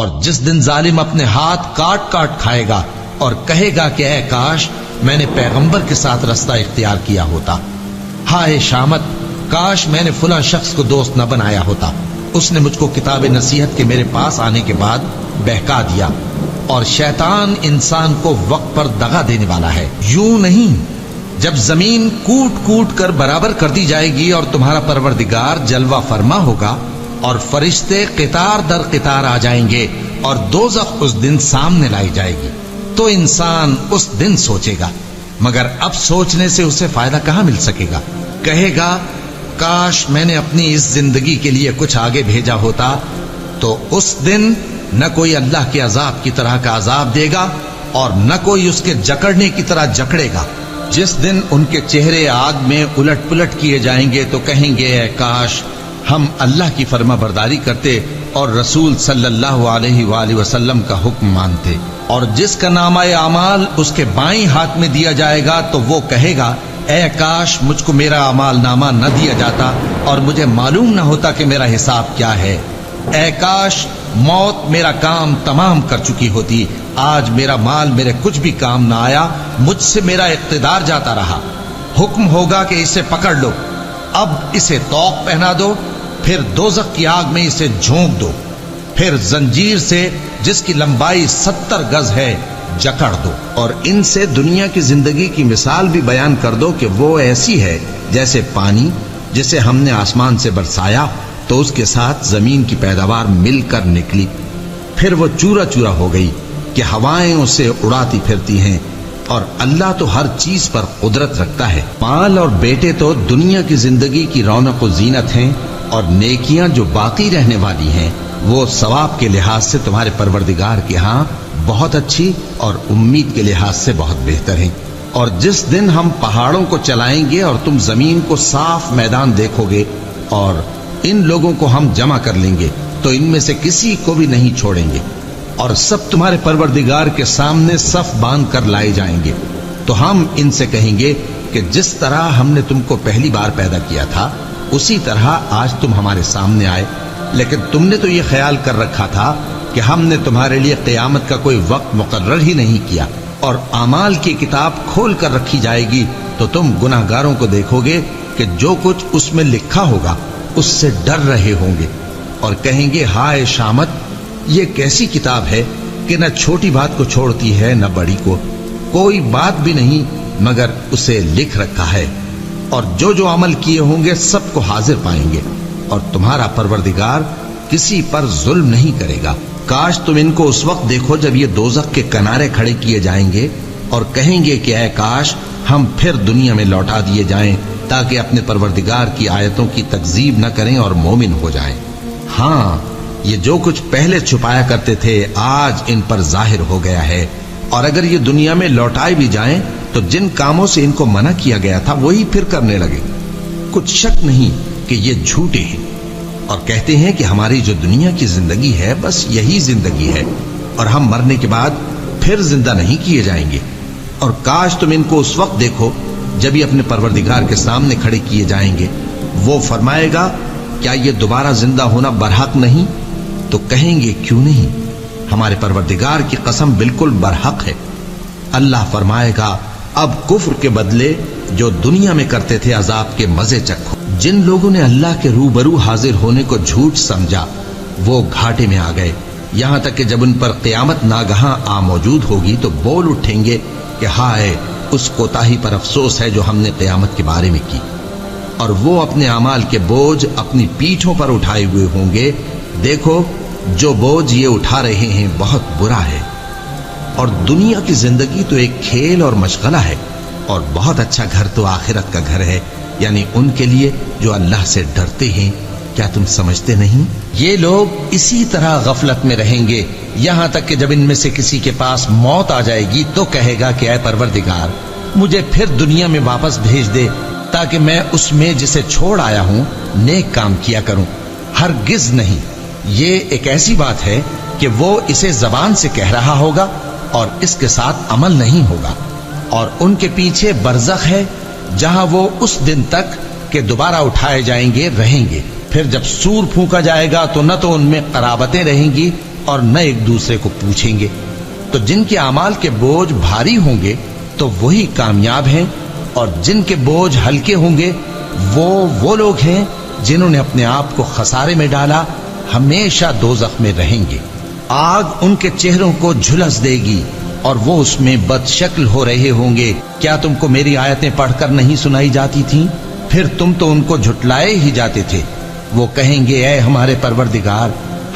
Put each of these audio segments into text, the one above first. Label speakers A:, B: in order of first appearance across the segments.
A: اور جس دن ظالم اپنے ہاتھ کاٹ کاٹ کھائے گا اور کہے گا کہ اے کاش میں نے پیغمبر کے ساتھ رستہ اختیار کیا ہوتا، ہائے شامت کاش میں نے فلاں شخص کو دوست نہ بنایا ہوتا، اس نے مجھ کو کتاب نصیحت کے میرے پاس آنے کے بعد بہکا دیا۔ اور شیطان انسان کو وقت پر دغا دینے والا ہے۔ یوں نہیں، جب زمین کوٹ کوٹ کر برابر کر دی جائے گی اور تمہارا پروردگار جلوہ فرما ہوگا اور فرشتے قطار در قطار آ جائیں گے اور دوزخ اس دن سامنے لائی جائے گی، تو انسان اس دن سوچے گا، مگر اب سوچنے سے اسے فائدہ کہاں مل سکے گا؟ کہے گا کاش میں نے اپنی اس زندگی کے لیے کچھ آگے بھیجا ہوتا۔ تو اس دن نہ کوئی اللہ کے عذاب کی طرح کا عذاب دے گا اور نہ کوئی اس کے جکڑنے کی طرح جکڑے گا۔ جس دن ان کے چہرے آگ میں الٹ پلٹ کیے جائیں گے تو کہیں گے اے کاش ہم اللہ کی فرما برداری کرتے اور رسول صلی اللہ علیہ وآلہ وسلم کا حکم مانتے۔ اور جس کا نامہ اعمال اس کے بائیں ہاتھ میں دیا جائے گا تو وہ کہے گا اے کاش مجھ کو میرا اعمال نامہ نہ دیا جاتا اور مجھے معلوم نہ ہوتا کہ میرا حساب کیا ہے۔ اے کاش موت میرا کام تمام کر چکی ہوتی، آج میرا مال میرے کچھ بھی کام نہ آیا، مجھ سے میرا اقتدار جاتا رہا۔ حکم ہوگا کہ اسے پکڑ لو، اب اسے طوق پہنا دو، پھر دوزخ کی آگ میں اسے جھونک دو، پھر زنجیر سے جس کی لمبائی 70 گز ہے جکڑ دو، اور ان سے دنیا کی زندگی کی مثال بھی بیان کر دو کہ وہ ایسی ہے جیسے پانی جسے ہم نے آسمان سے برسایا تو اس کے ساتھ زمین کی پیداوار مل کر نکلی، پھر وہ چورا چورا ہو گئی کہ ہوائیں اسے اڑاتی پھرتی ہیں، اور اللہ تو ہر چیز پر قدرت رکھتا ہے۔ مال اور بیٹے تو دنیا کی زندگی کی رونق و زینت ہیں، اور نیکیاں جو باقی رہنے والی ہیں وہ ثواب کے لحاظ سے تمہارے پروردگار کے ہاں بہت اچھی اور امید کے لحاظ سے بہت بہتر ہیں۔ اور جس دن ہم پہاڑوں کو چلائیں گے اور تم زمین کو صاف میدان دیکھو گے اور ان لوگوں کو ہم جمع کر لیں گے تو ان میں سے کسی کو بھی نہیں چھوڑیں گے، اور سب تمہارے پروردگار کے سامنے صف باندھ کر لائے جائیں گے، تو ہم ان سے کہیں گے کہ جس طرح ہم نے تم کو پہلی بار پیدا کیا تھا اسی طرح آج تم ہمارے سامنے آئے، لیکن تم نے تو یہ خیال کر رکھا تھا کہ ہم نے تمہارے لیے قیامت کا کوئی وقت مقرر ہی نہیں کیا، اور اعمال کی کتاب کھول کر رکھی جائے گی تو تم گناہگاروں کو دیکھو گے کہ جو کچھ اس میں لکھا ہوگا اس سے ڈر رہے ہوں گے، اور کہیں گے ہائے شامت یہ کیسی کتاب ہے کہ نہ چھوٹی بات کو چھوڑتی ہے نہ بڑی کو، کوئی بات بھی نہیں مگر اسے لکھ رکھا ہے، اور جو جو عمل کیے ہوں گے سب کو حاضر پائیں گے، اور تمہارا پروردگار کسی پر ظلم نہیں کرے گا۔ کاش تم ان کو اس وقت دیکھو جب یہ دوزخ کے کنارے کھڑے کیے جائیں گے اور کہیں گے کہ اے کاش ہم پھر دنیا میں لوٹا دیے جائیں تاکہ اپنے پروردگار کی آیتوں کی تکذیب نہ کریں اور مومن ہو جائیں۔ ہاں یہ جو کچھ پہلے چھپایا کرتے تھے آج ان پر ظاہر ہو گیا ہے، اور اگر یہ دنیا میں لوٹائے بھی جائیں تو جن کاموں سے ان کو منع کیا گیا تھا وہی پھر کرنے لگے۔ کچھ شک نہیں کہ یہ جھوٹے ہیں اور کہتے ہیں کہ ہماری جو دنیا کی زندگی ہے بس یہی زندگی ہے اور ہم مرنے کے بعد پھر زندہ نہیں کیے جائیں گے، اور کاش تم ان کو اس وقت دیکھو جب یہ اپنے پروردگار کے سامنے کھڑے کیے جائیں گے، وہ فرمائے گا کیا یہ دوبارہ زندہ ہونا برحق نہیں؟ تو کہیں گے کیوں نہیں، ہمارے پروردگار کی قسم بالکل برحق ہے۔ اللہ فرمائے گا اب کفر کے بدلے جو دنیا میں کرتے تھے عذاب کے مزے چکھو۔ جن لوگوں نے اللہ کے روبرو حاضر ہونے کو جھوٹ سمجھا وہ گھاٹے میں آ گئے، یہاں تک کہ جب ان پر قیامت ناگہاں آ موجود ہوگی تو بول اٹھیں گے کہ ہائے اس کوتاہی پر افسوس ہے جو ہم نے قیامت کے بارے میں کی، اور وہ اپنے اعمال کے بوجھ اپنی پیٹھوں پر اٹھائے ہوئے ہوں گے، دیکھو جو بوجھ یہ اٹھا رہے ہیں بہت برا ہے، اور دنیا کی زندگی تو ایک کھیل اور مشغلہ ہے، اور بہت اچھا گھر تو آخرت کا گھر ہے، یعنی ان کے لیے جو اللہ سے ڈرتے ہیں۔ کیا تم سمجھتے نہیں؟ یہ لوگ اسی طرح غفلت میں رہیں گے یہاں تک کہ جب ان میں سے کسی کے پاس موت آ جائے گی تو کہے گا کہ اے پروردگار مجھے پھر دنیا میں واپس بھیج دے تاکہ میں اس میں جسے چھوڑ آیا ہوں نیک کام کیا کروں۔ ہرگز نہیں، یہ ایک ایسی بات ہے کہ وہ اسے زبان سے کہہ رہا ہوگا اور اس کے ساتھ عمل نہیں ہوگا، اور ان کے پیچھے برزخ ہے جہاں وہ اس دن تک کہ دوبارہ اٹھائے جائیں گے رہیں گے، پھر جب سور پھونکا جائے گا تو نہ تو ان میں قرابتیں رہیں گی اور نہ ایک دوسرے کو پوچھیں گے۔ تو جن کے اعمال کے بوجھ بھاری ہوں گے تو وہی کامیاب ہیں، اور جن کے بوجھ ہلکے ہوں گے وہ لوگ ہیں جنہوں نے اپنے آپ کو خسارے میں ڈالا، ہمیشہ دوزخ میں رہیں گے۔ آگ ان کے چہروں کو جھلس دے گی اور وہ اس میں بد شکل ہو رہے ہوں گے۔ کیا تم کو میری آیتیں پڑھ کر نہیں سنائی جاتی تھیں؟ پھر تم تو ان کو جھٹلائے ہی جاتے تھے۔ وہ کہیں گے اے ہمارے پروردگار،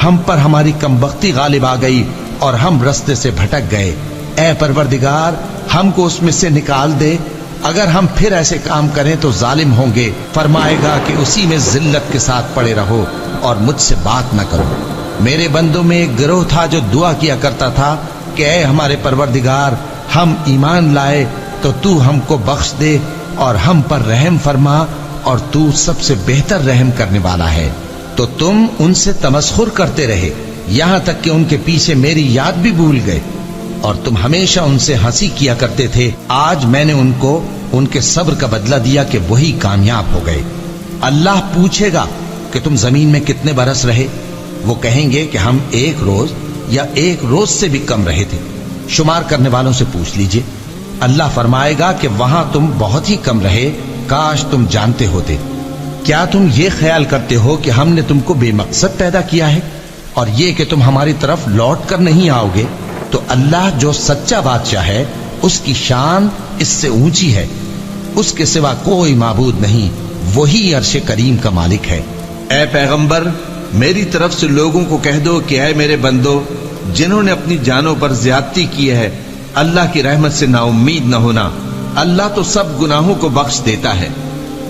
A: ہم پر ہماری کمبختی غالب آ گئی اور ہم رستے سے بھٹک گئے۔ اے پروردگار، ہم کو اس میں سے نکال دے، اگر ہم پھر ایسے کام کریں تو ظالم ہوں گے۔ فرمائے گا کہ اسی میں ذلت کے ساتھ پڑے رہو اور مجھ سے بات نہ کرو۔ میرے بندوں میں ایک گروہ تھا جو دعا کیا کرتا تھا کہ اے ہمارے پروردگار، ہم ایمان لائے تو تو ہم کو بخش دے اور ہم پر رحم فرما، اور تو سب سے بہتر رحم کرنے والا ہے۔ تو تم ان سے تمسخر کرتے رہے، یہاں تک کہ ان کے پیچھے میری یاد بھی بھول گئے، اور تم ہمیشہ ان سے ہنسی کیا کرتے تھے۔ آج میں نے ان کو ان کے صبر کا بدلہ دیا کہ وہی کامیاب ہو گئے۔ اللہ پوچھے گا کہ تم زمین میں کتنے برس رہے؟ وہ کہیں گے کہ ہم 1 روز یا 1 روز سے بھی کم رہے تھے۔ شمار کرنے والوں سے پوچھ لیجئے۔ اللہ فرمائے گا کہ وہاں تم بہت ہی کم رہے، کاش تم جانتے ہوتے۔ کیا تم یہ خیال کرتے ہو کہ ہم نے تم کو بے مقصد پیدا کیا ہے، اور یہ کہ تم ہماری طرف لوٹ کر نہیں آؤ گے؟ تو اللہ جو سچا بادشاہ ہے، اس کی شان اس سے اونچی ہے، اس کے سوا کوئی معبود نہیں، وہی عرش کریم کا مالک ہے۔ اے پیغمبر، میری طرف سے لوگوں کو کہہ دو کہ اے میرے بندو، جنہوں نے اپنی جانوں پر زیادتی کی ہے، اللہ کی رحمت سے نا امید نہ ہونا۔ اللہ تو سب گناہوں کو بخش دیتا ہے،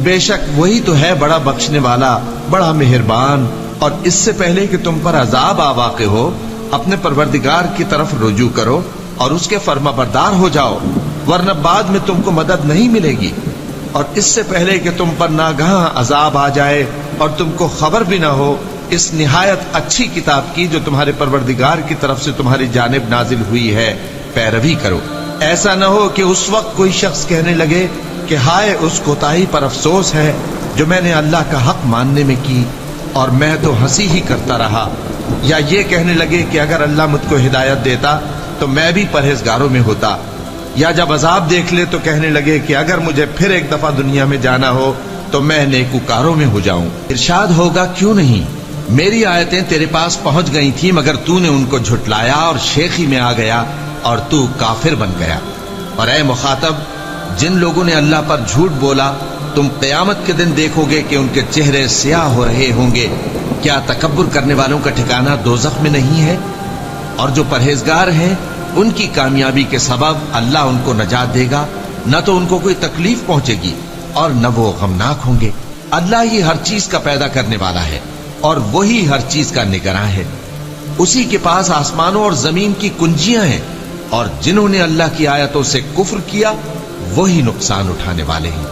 A: بے شک وہی تو ہے بڑا بخشنے والا، بڑا مہربان۔ اور اس سے پہلے کہ تم پر عذاب آ واقع ہو، اپنے پروردگار کی طرف رجوع کرو اور اس کے فرما بردار ہو جاؤ، ورنہ بعد میں تم کو مدد نہیں ملے گی۔ اور اس سے پہلے کہ تم پر ناگہاں عذاب آ جائے اور تم کو خبر بھی نہ ہو، اس نہایت اچھی کتاب کی جو تمہارے پروردگار کی طرف سے تمہاری جانب نازل ہوئی ہے پیروی کرو۔ ایسا نہ ہو کہ اس وقت کوئی شخص کہنے لگے کہ ہائے اس کوتاہی پر افسوس ہے جو میں نے اللہ کا حق ماننے میں کی، اور میں تو ہنسی ہی کرتا رہا۔ یا یہ کہنے لگے کہ اگر اللہ مجھ کو ہدایت دیتا تو میں بھی پرہیزگاروں میں ہوتا۔ یا جب عذاب دیکھ لے تو کہنے لگے کہ اگر مجھے پھر ایک دفعہ دنیا میں جانا ہو تو میں نیکوکاروں میں ہو جاؤں۔ ارشاد ہوگا کیوں نہیں، میری آیتیں تیرے پاس پہنچ گئی تھی مگر تو نے ان کو جھٹلایا اور شیخی میں آ گیا اور تو کافر بن گیا۔ اور اے مخاطب، جن لوگوں نے اللہ پر جھوٹ بولا، تم قیامت کے دن دیکھو گے کہ ان کے چہرے سیاہ ہو رہے ہوں گے۔ کیا تکبر کرنے والوں کا ٹھکانہ دوزخ میں نہیں ہے؟ اور جو پرہیزگار ہیں ان کی کامیابی کے سبب اللہ ان کو نجات دے گا، نہ تو ان کو کوئی تکلیف پہنچے گی اور نہ وہ غمناک ہوں گے۔ اللہ ہی ہر چیز کا پیدا کرنے والا ہے اور وہی ہر چیز کا نگراں ہے۔ اسی کے پاس آسمانوں اور زمین کی کنجیاں ہیں، اور جنہوں نے اللہ کی آیتوں سے کفر کیا وہی نقصان اٹھانے والے ہیں۔